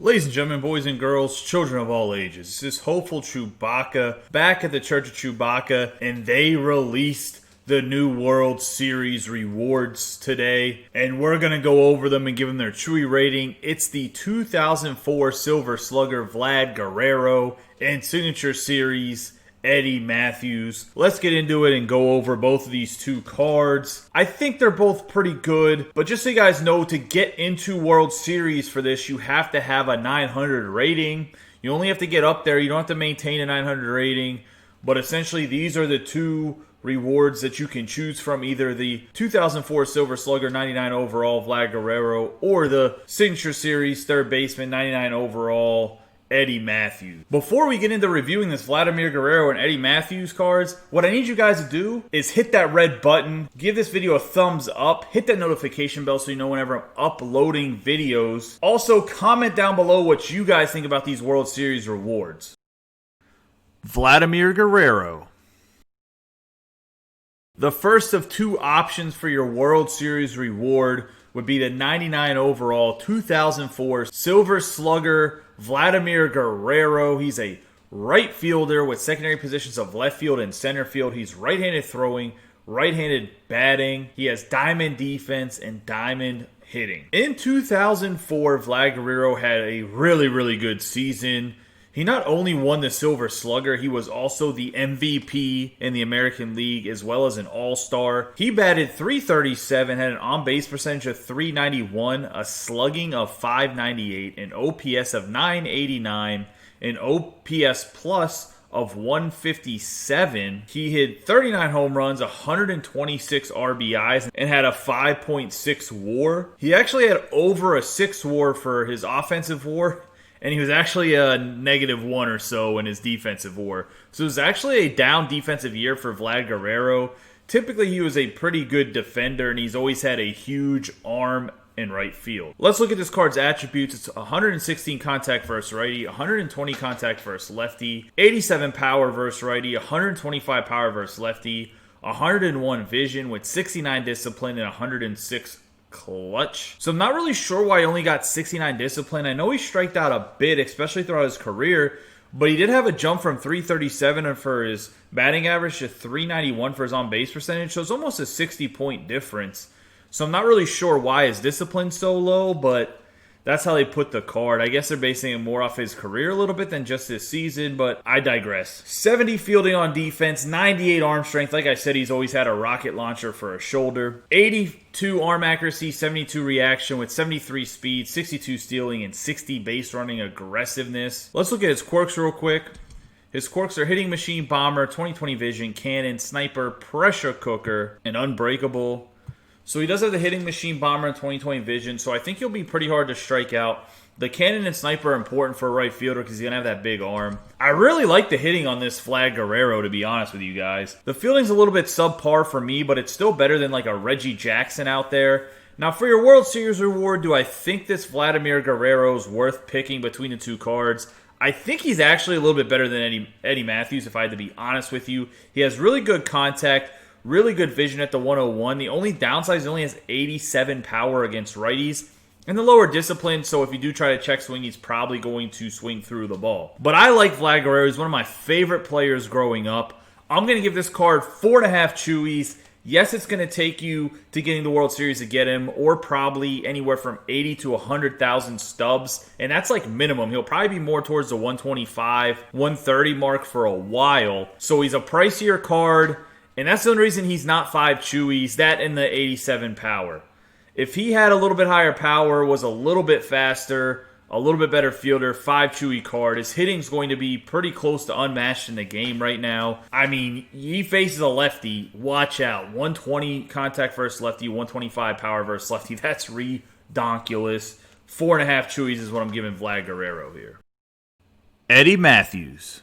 Ladies and gentlemen, boys and girls, children of all ages, this is Hopeful Chewbacca back at the Church of Chewbacca, and they released the new World Series rewards today, and we're going to go over them and give them their Chewie rating. It's the 2004 Silver Slugger Vlad Guerrero and Signature Series Eddie Mathews. Let's get into it and go over both of these two cards. I think they're both pretty good, but just so you guys know, to get into World Series for this, you have to have a 900 rating. You only have to get up there. You don't have to maintain a 900 rating, but essentially these are the two rewards that you can choose from, either the 2004 Silver Slugger 99 overall Vlad Guerrero or the Signature Series third baseman 99 overall Eddie Mathews. Before we get into reviewing this Vladimir Guerrero and Eddie Mathews cards, what I need you guys to do is hit that red button, give this video a thumbs up, hit that notification bell so you know whenever I'm uploading videos. Also, comment down below what you guys think about these World Series rewards. Vladimir Guerrero. The first of two options for your World Series reward would be the 99 overall 2004 Silver Slugger Vladimir Guerrero. He's a right fielder with secondary positions of left field and center field. He's right-handed throwing, right-handed batting. He has diamond defense and diamond hitting. In 2004, Vlad Guerrero had a really good season. He not only won the Silver Slugger, he was also the MVP in the American League as well as an All-Star. He batted .337, had an on-base percentage of .391, a slugging of .598, an OPS of .989, an OPS plus of .157. He hit 39 home runs, 126 RBIs, and had a 5.6 WAR. He actually had over a 6 WAR for his offensive WAR, and he was actually a -1 or so in his defensive WAR. So it was actually a down defensive year for Vlad Guerrero. Typically, he was a pretty good defender, and he's always had a huge arm in right field. Let's look at this card's attributes. It's 116 contact versus righty, 120 contact versus lefty, 87 power versus righty, 125 power versus lefty, 101 vision with 69 discipline and 106 clutch. So I'm not really sure why he only got 69 discipline. I know he striked out a bit, especially throughout his career, but he did have a jump from .337 for his batting average to .391 for his on-base percentage, so it's almost a 60-point difference. So I'm not really sure why his discipline's so low, but that's how they put the card. I guess they're basing it more off his career a little bit than just this season, but I digress. 70 fielding on defense, 98 arm strength. Like I said, he's always had a rocket launcher for a shoulder. 82 arm accuracy, 72 reaction with 73 speed, 62 stealing, and 60 base running aggressiveness. Let's look at his quirks real quick. His quirks are hitting machine, bomber, 20/20 vision, cannon, sniper, pressure cooker, and unbreakable. So he does have the hitting machine, bomber, and 20/20 vision, so I think he'll be pretty hard to strike out. The cannon and sniper are important for a right fielder because he's going to have that big arm. I really like the hitting on this Vlad Guerrero, to be honest with you guys. The fielding's a little bit subpar for me, but it's still better than like a Reggie Jackson out there. Now for your World Series reward, do I think this Vladimir Guerrero is worth picking between the two cards? I think he's actually a little bit better than Eddie Mathews, if I had to be honest with you. He has really good contact, really good vision at the 101. The only downside is he only has 87 power against righties and the lower discipline, so if you do try to check swing, he's probably going to swing through the ball. But I like Vlad Guerrero. He's one of my favorite players growing up. I'm going to give this card 4.5 Chewies. Yes, it's going to take you to getting the World Series to get him, or probably anywhere from 80 to 100,000 stubs, and that's like minimum. He'll probably be more towards the 125, 130 mark for a while, so he's a pricier card. And that's the only reason he's not 5 Chewies, that and the 87 power. If he had a little bit higher power, was a little bit faster, a little bit better fielder, 5 Chewie card, his hitting's going to be pretty close to unmatched in the game right now. I mean, he faces a lefty. Watch out. 120 contact versus lefty, 125 power versus lefty. That's redonkulous. 4.5 Chewies is what I'm giving Vlad Guerrero here. Eddie Mathews.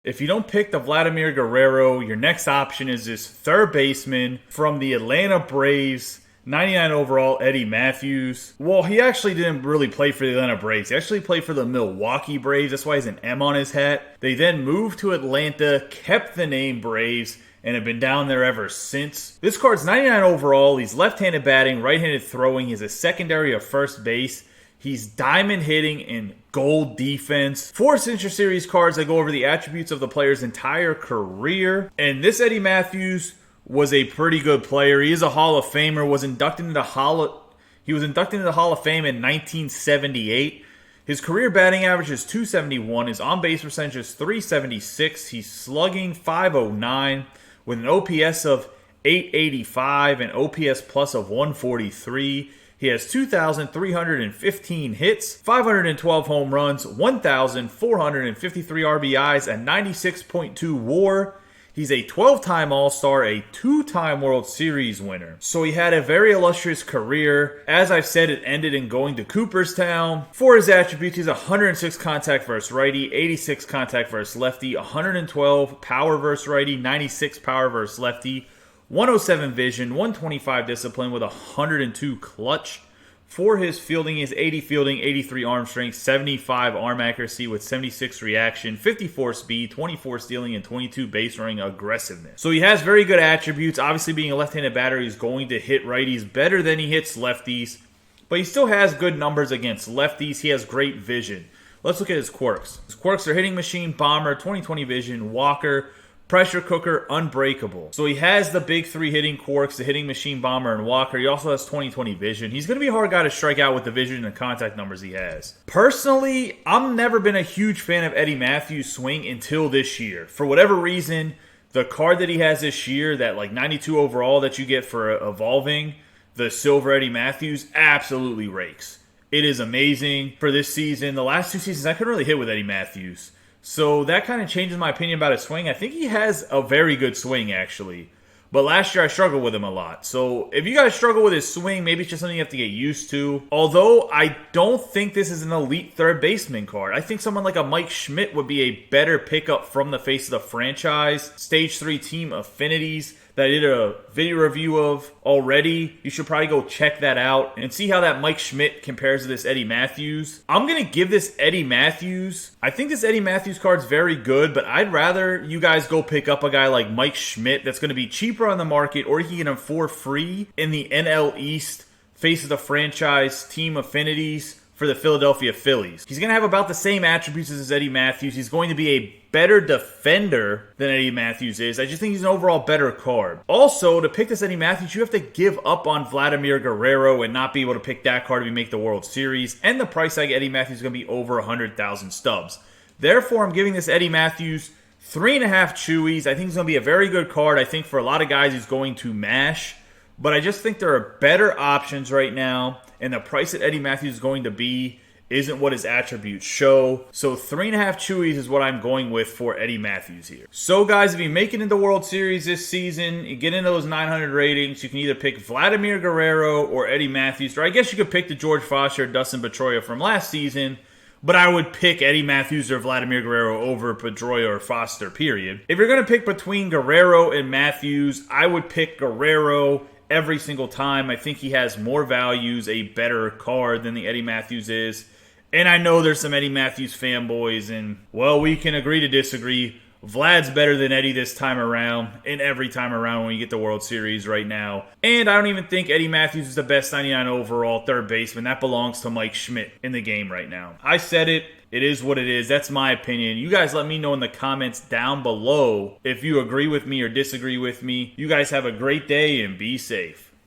If you don't pick the Vladimir Guerrero, your next option is this third baseman from the Atlanta Braves, 99 overall, Eddie Mathews. Well, he actually didn't really play for the Atlanta Braves. He actually played for the Milwaukee Braves. That's why he has an M on his hat. They then moved to Atlanta, kept the name Braves, and have been down there ever since. This card's 99 overall. He's left-handed batting, right-handed throwing. He's a secondary of first base. He's diamond hitting and gold defense. 4 Signature Series cards that go over the attributes of the player's entire career. And this Eddie Mathews was a pretty good player. He is a Hall of Famer. He was inducted into the Hall of Fame in 1978. His career batting average is .271. His on-base percentage is .376. He's slugging .509 with an OPS of .885 and OPS plus of .143. He has 2,315 hits, 512 home runs, 1,453 RBIs, a 96.2 WAR. He's a 12-time All-Star, a 2-time World Series winner. So he had a very illustrious career. As I've said, it ended in going to Cooperstown. For his attributes, he's 106 contact versus righty, 86 contact versus lefty, 112 power versus righty, 96 power versus lefty, 107 vision, 125 discipline with 102 clutch. For his fielding, he has 80 fielding, 83 arm strength, 75 arm accuracy with 76 reaction, 54 speed, 24 stealing, and 22 base running aggressiveness. So he has very good attributes. Obviously, being a left-handed batter, he's going to hit righties better than he hits lefties. But he still has good numbers against lefties. He has great vision. Let's look at his quirks. His quirks are hitting machine, bomber, 20/20 vision, walker, pressure cooker, unbreakable. So he has the big 3 hitting quirks, the hitting machine, bomber, and walker. He also has 20/20 vision. He's going to be a hard guy to strike out with the vision and contact numbers he has. Personally, I've never been a huge fan of Eddie Mathews' swing until this year. For whatever reason, the card that he has this year, that like 92 overall that you get for evolving, the silver Eddie Mathews, absolutely rakes. It is amazing. For this season, the last 2 seasons, I couldn't really hit with Eddie Mathews. So that kind of changes my opinion about his swing. I think he has a very good swing, actually. But last year I struggled with him a lot. So if you guys struggle with his swing, maybe it's just something you have to get used to. Although I don't think this is an elite third baseman card. I think someone like a Mike Schmidt would be a better pickup from the face of the franchise. Stage 3 team affinities that I did a video review of already. You should probably go check that out and see how that Mike Schmidt compares to this Eddie Mathews. I'm going to give this Eddie Mathews. I think this Eddie Mathews card's very good, but I'd rather you guys go pick up a guy like Mike Schmidt that's going to be cheaper on the market, or you can get him for free in the NL East face of the franchise team affinities for the Philadelphia Phillies. He's going to have about the same attributes as Eddie Mathews. He's going to be a better defender than Eddie Mathews is. I just think he's an overall better card. Also, to pick this Eddie Mathews, you have to give up on Vladimir Guerrero and not be able to pick that card if you make the World Series. And the price tag Eddie Mathews is going to be over 100,000 stubs. Therefore, I'm giving this Eddie Mathews 3.5 Chewies. I think he's going to be a very good card. I think for a lot of guys, he's going to mash. But I just think there are better options right now. And the price that Eddie Mathews is going to be isn't what his attributes show. So 3.5 Chewies is what I'm going with for Eddie Mathews here. So guys, if you make it into World Series this season, you get into those 900 ratings, you can either pick Vladimir Guerrero or Eddie Mathews. Or I guess you could pick the George Foster or Dustin Pedroia from last season. But I would pick Eddie Mathews or Vladimir Guerrero over Pedroia or Foster, period. If you're going to pick between Guerrero and Mathews, I would pick Guerrero every single time. I think he has more values, a better card than the Eddie Mathews is. And I know there's some Eddie Mathews fanboys, and, well, we can agree to disagree. Vlad's better than Eddie this time around, and every time around when you get the World Series right now. And I don't even think Eddie Mathews is the best 99 overall third baseman. That belongs to Mike Schmidt in the game right now. I said it. It is what it is. That's my opinion. You guys let me know in the comments down below if you agree with me or disagree with me. You guys have a great day and be safe.